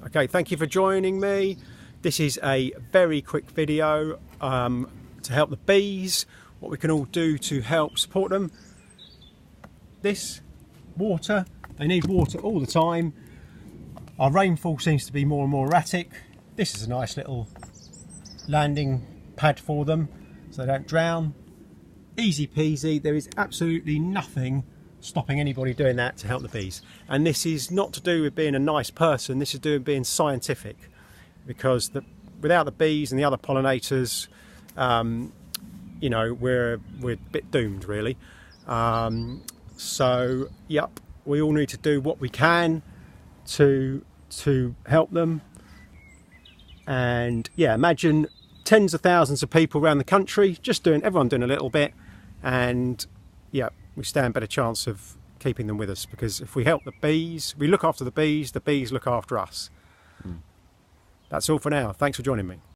Okay, thank you for joining me. This is a very quick video to help the bees, what we can all do to help support them. This, water, they need water all the time. Our rainfall seems to be more and more erratic. This is a nice little landing pad for them so they don't drown. Easy peasy, there is absolutely nothing stopping anybody doing that to help the bees. And this is not to do with being a nice person, this is to do with being scientific, because without the bees and the other pollinators, you know, we're a bit doomed really. So yep, we all need to do what we can to help them. And yeah, imagine tens of thousands of people around the country just everyone doing a little bit, and yeah, we stand a better chance of keeping them with us, because if we help the bees, we look after the bees look after us. That's all for now. Thanks for joining me.